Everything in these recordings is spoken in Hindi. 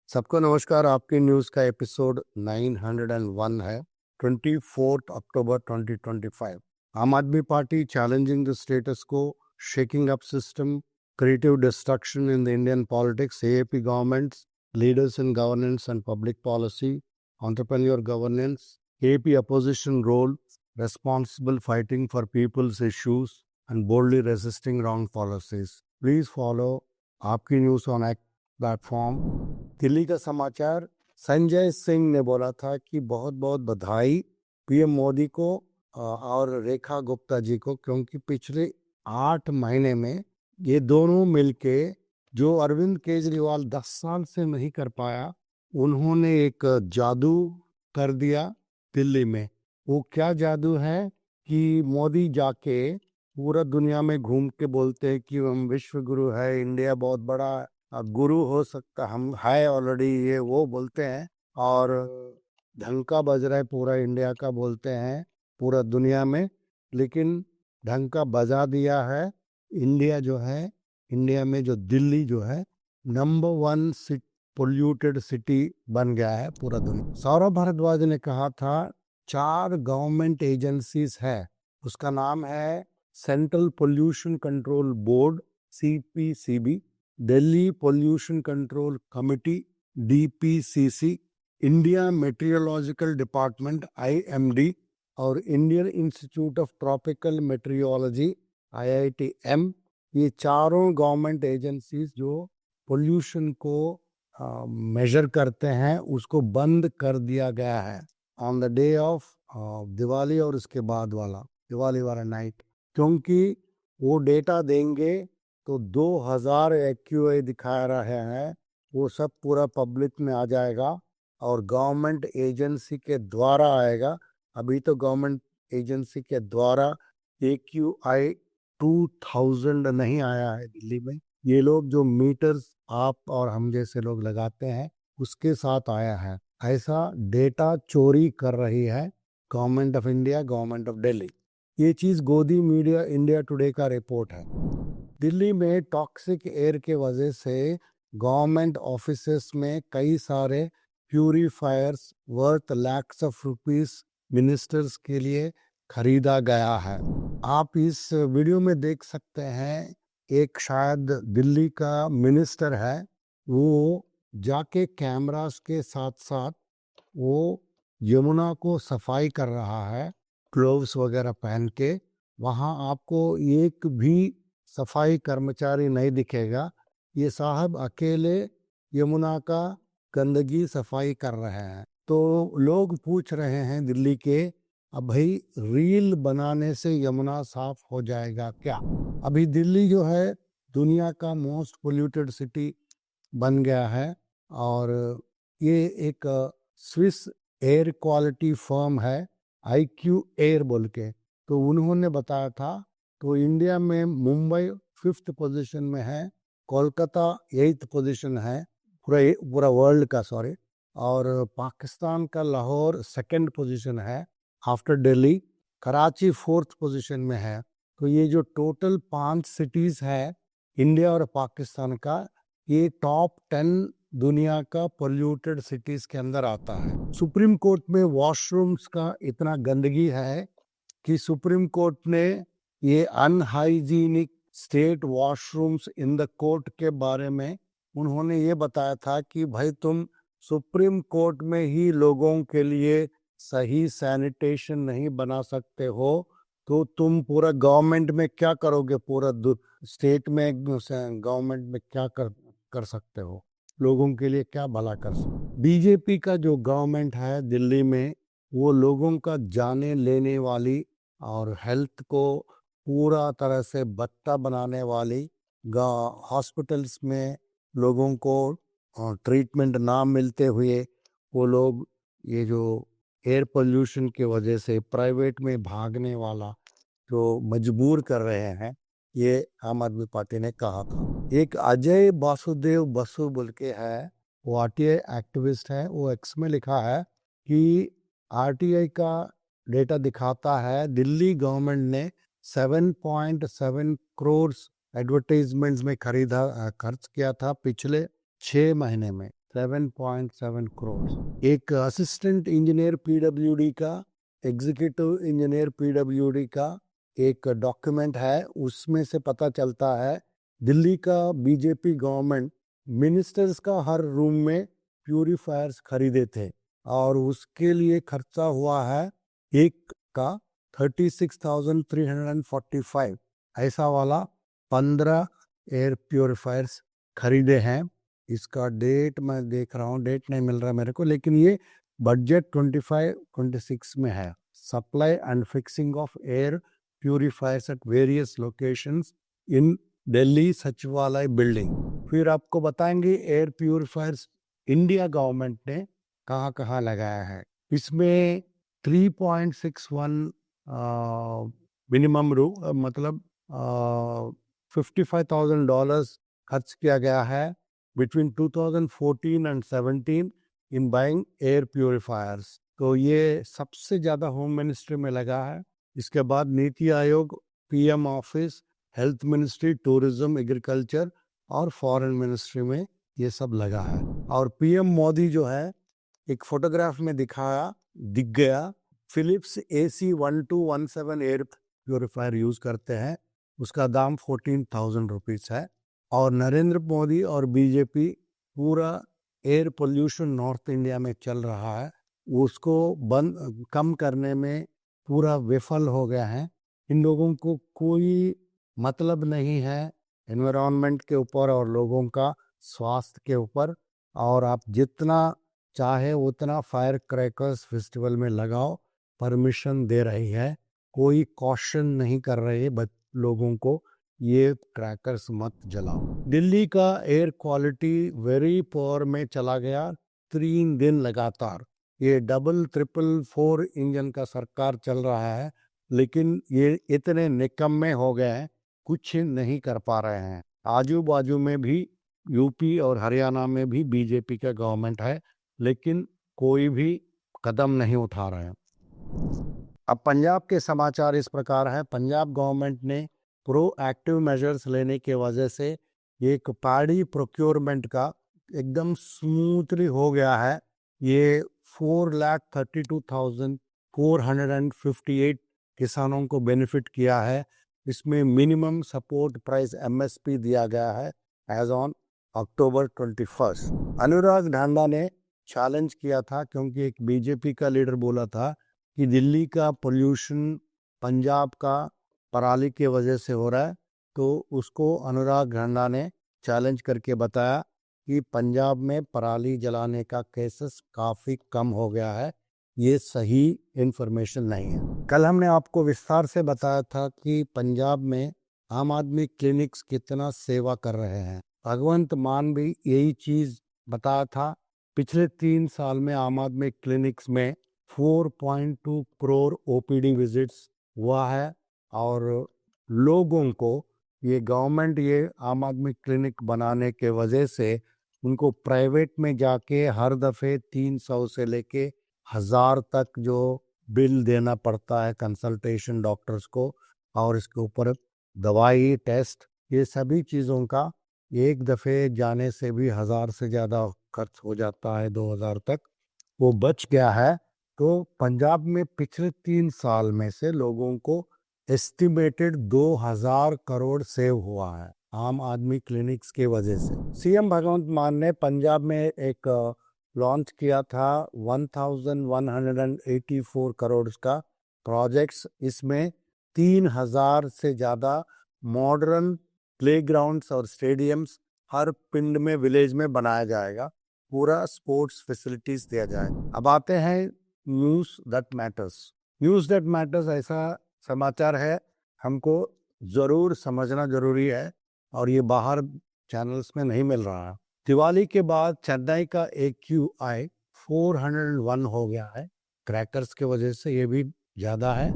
सबको नमस्कार। आपकी न्यूज़ का एपिसोड 901 है, 24 अक्टूबर 2025। आम आदमी पार्टी चैलेंजिंग द स्टेटस को, shaking up system, creative destruction in the Indian politics, AAP governments, leaders in governance and public policy, entrepreneur governance, AAP opposition role, responsible fighting for people's issues and boldly resisting wrong policies. Please follow आपकी news on act platform. Delhi का समाचार। संजय सिंह ने बोला था कि बहुत बहुत बधाई पीएम मोदी को और रेखा गुप्ता जी को, क्योंकि पिछले 8 महीने में ये दोनों मिलके जो अरविंद केजरीवाल 10 साल से नहीं कर पाया, उन्होंने एक जादू कर दिया दिल्ली में। वो क्या जादू है कि मोदी जाके पूरा दुनिया में घूम के बोलते हैं कि हम विश्व गुरु है, इंडिया बहुत बड़ा गुरु हो सकता, हम है ऑलरेडी, ये वो बोलते हैं और ढंका बज रहा है पूरा इंडिया का, बोलते हैं पूरा दुनिया में, लेकिन ढंका बजा दिया है। इंडिया जो है, इंडिया में जो दिल्ली जो है नंबर 1 पोल्यूटेड सिटी बन गया है पूरा दुनिया। सौरभ भारद्वाज ने कहा था 4 गवर्नमेंट एजेंसीज है, उसका नाम है central pollution control board CPCB, Delhi pollution control committee DPCC, India meteorological department IMD और Indian institute of tropical meteorology IITM। ये चारों गवर्नमेंट एजेंसीज जो पोल्यूशन को मेजर करते हैं, उसको बंद कर दिया गया है on the day of Diwali और उसके बाद वाला दिवाली वाला नाइट, क्योंकि वो डेटा देंगे तो 2000 AQI दिखा रहे हैं, वो सब पूरा पब्लिक में आ जाएगा और गवर्नमेंट एजेंसी के द्वारा आएगा। अभी तो गवर्नमेंट एजेंसी के द्वारा AQI 2000 नहीं आया है दिल्ली में। ये लोग जो मीटर्स आप और हम जैसे लोग लगाते हैं उसके साथ आया है। ऐसा डेटा चोरी कर रही है government of India, government of Delhi. ये चीज़ गोदी मीडिया इंडिया टुडे का रिपोर्ट है। दिल्ली में टॉक्सिक एयर के वजह से गवर्नमेंट ऑफिसेस में कई सारे purifiers worth lakhs of rupees ministers के लिए खरीदा गया है। आप इस वीडियो में देख सकते हैं, एक शायद दिल्ली का मिनिस्टर है, वो जाके कैमरास के साथ साथ वो यमुना को सफाई कर रहा है, ग्लोव्स वगैरह पहन के। वहाँ आपको एक भी सफाई कर्मचारी नहीं दिखेगा, ये साहब अकेले यमुना का गंदगी सफाई कर रहे हैं। तो लोग पूछ रहे हैं दिल्ली के, अब भाई रील बनाने से यमुना साफ हो जाएगा क्या? अभी दिल्ली जो है दुनिया का मोस्ट पोल्यूटेड सिटी बन गया है और ये एक स्विस एयर क्वालिटी फर्म है IQ एयर बोल के, तो उन्होंने बताया था। तो इंडिया में मुंबई 5th पोजीशन में है, कोलकाता 8th पोजीशन है पूरा वर्ल्ड का, सॉरी, और पाकिस्तान का लाहौर 2nd पोजीशन है after Delhi, Karachi 4th position में है। तो ये जो टोटल 5 सिटीज है इंडिया और पाकिस्तान का, ये टॉप 10 दुनिया का पोल्यूटेड सिटीज के अंदर आता है। सुप्रीम कोर्ट में वॉशरूम्स का इतना गंदगी है कि सुप्रीम कोर्ट ने ये unhygienic state washrooms in the court के बारे में उन्होंने ये बताया था कि भाई तुम सुप्रीम कोर्ट में ही लोगों के लिए सही सैनिटेशन नहीं बना सकते हो, तो तुम पूरा गवर्नमेंट में क्या करोगे? पूरा स्टेट में गवर्नमेंट में क्या कर सकते हो? लोगों के लिए क्या भला कर सकते? बीजेपी का जो गवर्नमेंट है दिल्ली में, वो लोगों का जाने लेने वाली और हेल्थ को पूरा तरह से बत्ता बनाने वाली, हॉस्पिटल्स में लोगों को ट्रीटमेंट ना मिलते हुए वो लोग ये जो एयर पोल्यूशन की वजह से प्राइवेट में भागने वाला जो मजबूर कर रहे हैं, ये आम आदमी पार्टी ने कहा था। एक अजय वासुदेव बसु बोल के है, वो RTI एक्टिविस्ट है, वो एक्स में लिखा है कि आरटीआई का डेटा दिखाता है दिल्ली गवर्नमेंट ने 7.7 करोड़ एडवर्टाइजमेंट्स में खर्च किया था पिछले 6 महीने में। 7.7 करोड़। एक असिस्टेंट इंजीनियर पीडब्ल्यूडी का, एग्जीक्यूटिव इंजीनियर पीडब्ल्यूडी का एक डॉक्यूमेंट है, उसमें से पता चलता है दिल्ली का बीजेपी गवर्नमेंट मिनिस्टर्स का हर रूम में प्यूरिफायर्स खरीदे थे और उसके लिए खर्चा हुआ है एक का 36,345। ऐसा वाला 15 एयर प्योरीफायर्स खरीदे हैं। इसका डेट मैं देख रहा हूँ, डेट नहीं मिल रहा मेरे को, लेकिन ये बजट 25-26 में है। Supply and fixing of air purifiers at various locations इन दिल्ली सचिवालय बिल्डिंग। फिर आपको बताएंगे एयर प्यूरीफायर्स इंडिया गवर्नमेंट ने कहाँ कहाँ लगाया है। इसमें 3.61 मिनिमम मतलब $55,000 खर्च किया गया है between 2014 and 17 in buying air purifiers. तो ये सबसे ज़्यादा होम मिनिस्ट्री में लगा है। इसके बाद NITI Aayog, PM office, health ministry, tourism, agriculture और फॉरेन मिनिस्ट्री में ये सब लगा है। और पीएम मोदी जो है एक फोटोग्राफ में दिख गया, Philips AC1217 air purifier use करते हैं, उसका दाम 14,000 रुपीज है। और नरेंद्र मोदी और बीजेपी पूरा एयर पोल्यूशन नॉर्थ इंडिया में चल रहा है, उसको कम करने में पूरा विफल हो गया है। इन लोगों को कोई मतलब नहीं है एनवायरनमेंट के ऊपर और लोगों का स्वास्थ्य के ऊपर। और आप जितना चाहे उतना फायर क्रैकर्स फेस्टिवल में लगाओ, परमिशन दे रही है, कोई कॉशन नहीं कर रही है लोगों को ये क्रैकर्स मत जलाओ। दिल्ली का एयर क्वालिटी वेरी पुअर में चला गया 3 दिन लगातार। ये 444 इंजन का सरकार चल रहा है, लेकिन ये इतने निकम्मे हो गए हैं, कुछ नहीं कर पा रहे हैं। आजू बाजू में भी यूपी और हरियाणा में भी बीजेपी का गवर्नमेंट है, लेकिन कोई भी कदम नहीं उठा रहे हैं। अब पंजाब के समाचार इस प्रकार है। पंजाब गवर्नमेंट ने प्रोएक्टिव मेजर्स लेने के वजह से एक पैडी प्रोक्योरमेंट का एकदम स्मूथली हो गया है। ये 4,32,458 किसानों को बेनिफिट किया है। इसमें मिनिमम सपोर्ट प्राइस MSP दिया गया है एज ऑन अक्टूबर 21। अनुराग ढांडा ने चैलेंज किया था, क्योंकि एक बीजेपी का लीडर बोला था कि दिल्ली का पोल्यूशन पंजाब का पराली की वजह से हो रहा है। तो उसको अनुराग ढांडा ने चैलेंज करके बताया कि पंजाब में पराली जलाने का केसेस काफ़ी कम हो गया है। ये सही इंफॉर्मेशन नहीं है। कल हमने आपको विस्तार से बताया था कि पंजाब में आम आदमी क्लिनिक्स कितना सेवा कर रहे हैं। भगवंत मान भी यही चीज़ बताया था। पिछले 3 साल में आम आदमी क्लिनिक्स में 4.2 करोड़ OPD विजिट्स हुआ है। और लोगों को ये गवर्नमेंट ये आम आदमी क्लिनिक बनाने के वजह से उनको प्राइवेट में जाके हर दफ़े 300 से लेके 1000 तक जो बिल देना पड़ता है कंसल्टेशन डॉक्टर्स को, और इसके ऊपर दवाई, टेस्ट, ये सभी चीज़ों का एक दफ़े जाने से भी 1000 से ज़्यादा खर्च हो जाता है, 2000 तक वो बच गया है। तो पंजाब में पिछले 3 साल में से लोगों को एस्टिमेटेड 2000 करोड़ सेव हुआ है आम आदमी क्लिनिक्स के वजह से। सीएम भगवंत मान ने पंजाब में एक लॉन्च किया था 1184 करोड़ का प्रोजेक्ट्स। इसमें 3000 से ज़्यादा मॉडर्न प्लेग्राउंड्स और स्टेडियम्स हर पिंड में, विलेज में बनाया जाएगा। पूरा स्पोर्ट्स फैसिलिटीज दिया जाएगा। अब आते हैं news that matters. News that matters ऐसा समाचार है, हमको ज़रूर समझना ज़रूरी है और ये बाहर चैनल्स में नहीं मिल रहा है। दिवाली के बाद चेन्नई का AQI 401 हो गया है, क्रैकर्स के वजह से ये भी ज़्यादा है।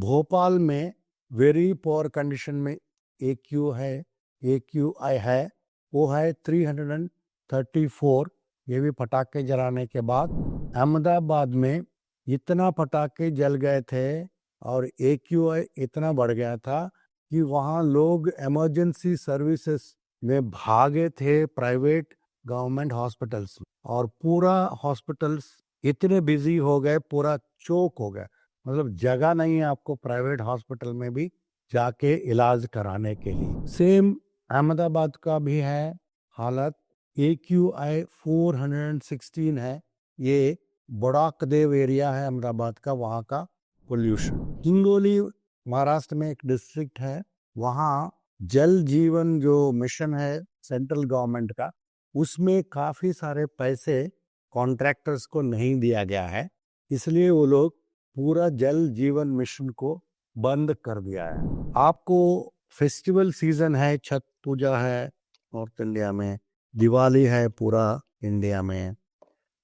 भोपाल में वेरी पुअर कंडीशन में AQI है, वो है 334, ये भी पटाखे जलाने के बाद। अहमदाबाद में इतना पटाखे जल गए थे और AQI इतना बढ़ गया था कि वहाँ लोग इमरजेंसी सर्विसेज में भागे थे प्राइवेट गवर्नमेंट हॉस्पिटल्स में, और पूरा हॉस्पिटल्स इतने बिजी हो गए, पूरा चोक हो गया, मतलब जगह नहीं है आपको प्राइवेट हॉस्पिटल में भी जाके इलाज कराने के लिए। सेम अहमदाबाद का भी है हालत। AQI 416 है। ये बड़ाकदेव एरिया है अहमदाबाद का, वहाँ का पोल्यूशन। हिंगोली महाराष्ट्र में एक डिस्ट्रिक्ट है, वहाँ जल जीवन जो मिशन है सेंट्रल गवर्नमेंट का, उसमें काफी सारे पैसे कॉन्ट्रैक्टर्स को नहीं दिया गया है, इसलिए वो लोग पूरा जल जीवन मिशन को बंद कर दिया है। आपको फेस्टिवल सीजन है, छठ पूजा है नॉर्थ इंडिया में, दिवाली है पूरा इंडिया में,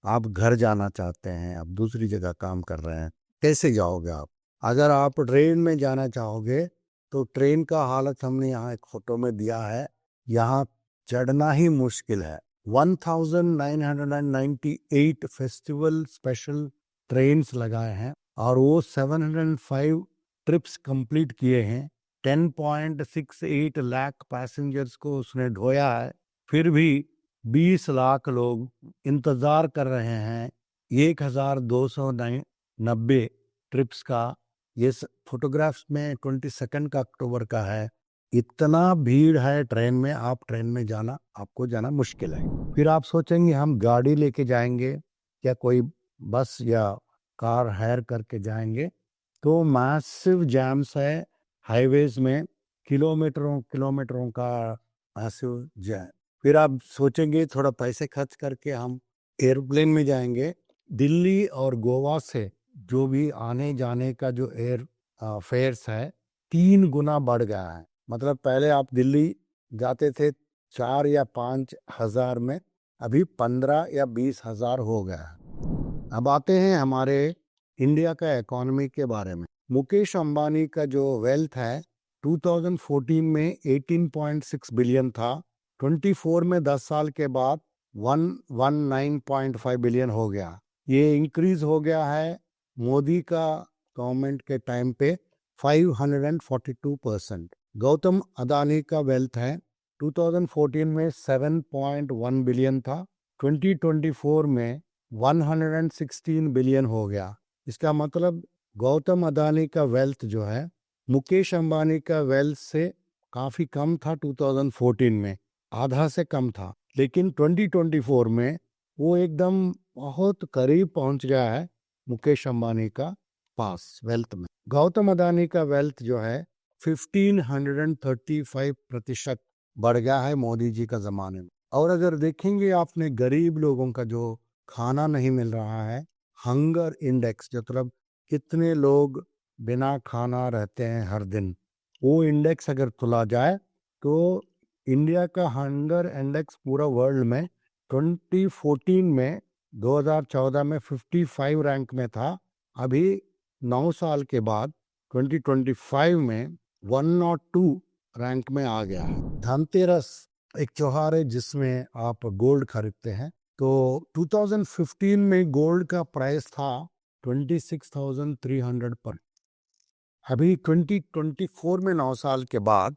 आप घर जाना चाहते हैं, आप दूसरी जगह काम कर रहे हैं, कैसे जाओगे आप? अगर आप ट्रेन में जाना चाहोगे तो ट्रेन का हालत हमने यहाँ एक फोटो में दिया है, यहाँ चढ़ना ही मुश्किल है। 1998 फेस्टिवल स्पेशल ट्रेन्स लगाए हैं और वो 705 ट्रिप्स कंप्लीट किए हैं। 10.68 लाख पैसेंजर्स को उसने ढोया है, फिर भी 20 लाख लोग इंतजार कर रहे हैं 1290 ट्रिप्स का। ये फोटोग्राफ्स में 22 का अक्टूबर का है। इतना भीड़ है ट्रेन में, आप ट्रेन में जाना, आपको जाना मुश्किल है। फिर आप सोचेंगे हम गाड़ी लेके जाएंगे क्या, कोई बस या कार हायर करके जाएंगे, तो मैसिव जैम्स है हाईवेज में, किलोमीटरों किलोमीटरों का मैसिव जैम। फिर आप सोचेंगे थोड़ा पैसे खर्च करके हम एयरप्लेन में जाएंगे। दिल्ली और गोवा से जो भी आने जाने का जो एयर फेयर्स है 3 गुना बढ़ गया है। मतलब पहले आप दिल्ली जाते थे 4 या 5 हजार में, अभी 15 या 20 हजार हो गया है। अब आते हैं हमारे इंडिया का इकोनॉमी के बारे में। मुकेश अंबानी का जो वेल्थ है 2014 में 18.6 बिलियन था, 24 में 10 साल के बाद 119.5 बिलियन हो गया। ये इंक्रीज हो गया है मोदी का गवर्नमेंट के टाइम पे 542%। गौतम अदानी का वेल्थ है 2014 में 7.1 बिलियन था, 2024 में 116 बिलियन हो गया। इसका मतलब गौतम अदानी का वेल्थ जो है मुकेश अंबानी का वेल्थ से काफी कम था। 2014 में आधा से कम था, लेकिन 2024 में वो एकदम बहुत करीब पहुंच गया है मुकेश अंबानी का पास वेल्थ में। गौतम अदानी का वेल्थ जो है 1535% बढ़ गया है मोदी जी का जमाने में। और अगर देखेंगे आपने गरीब लोगों का जो खाना नहीं मिल रहा है, हंगर इंडेक्स, मतलब कितने लोग बिना खाना रहते हैं हर दिन, वो इंडेक्स अगर तुला जाए तो इंडिया का हंगर इंडेक्स पूरा वर्ल्ड में 2014 में 2014 में 55 रैंक में था, अभी 9 साल के बाद 2025 में 102 रैंक में आ गया है। धनतेरस एक त्योहार है जिसमें आप गोल्ड खरीदते हैं, तो 2015 में गोल्ड का प्राइस था 26,300 पर। अभी 2024 में 9 साल के बाद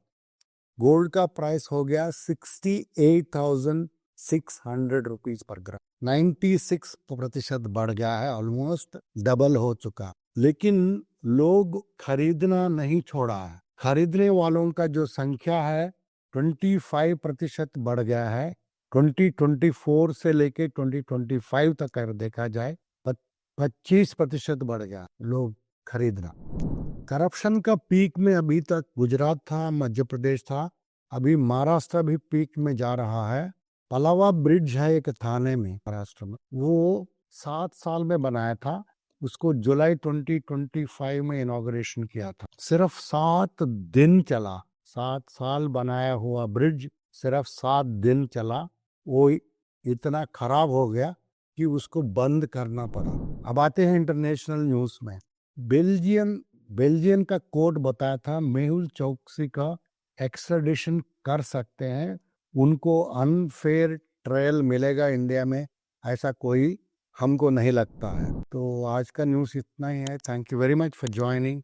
गोल्ड का प्राइस हो गया 68,600 रुपीज पर ग्राम, 96% बढ़ गया है, ऑलमोस्ट डबल हो चुका। लेकिन लोग खरीदना नहीं छोड़ा है, खरीदने वालों का जो संख्या है 25% बढ़ गया है। 2024 से लेके 2025 तक अगर देखा जाए 25% बढ़ गया लोग खरीदना। करप्शन का पीक में अभी तक गुजरात था, मध्य प्रदेश था, अभी महाराष्ट्र भी पीक में जा रहा है। पलावा ब्रिज है एक थाने में महाराष्ट्र में, वो 7 साल में बनाया था, उसको जुलाई 2025 में इनॉग्रेशन किया था। सिर्फ 7 दिन चला, 7 साल बनाया हुआ ब्रिज सिर्फ 7 दिन चला, वो इतना खराब हो गया कि उसको बंद करना पड़ा। अब आते हैं इंटरनेशनल न्यूज में। बेल्जियन का कोर्ट बताया था मेहुल चोकसी का एक्स्ट्राडिशन कर सकते हैं, उनको अनफेयर ट्रायल मिलेगा इंडिया में, ऐसा कोई हमको नहीं लगता है। तो आज का न्यूज़ इतना ही है। Thank you very much for joining.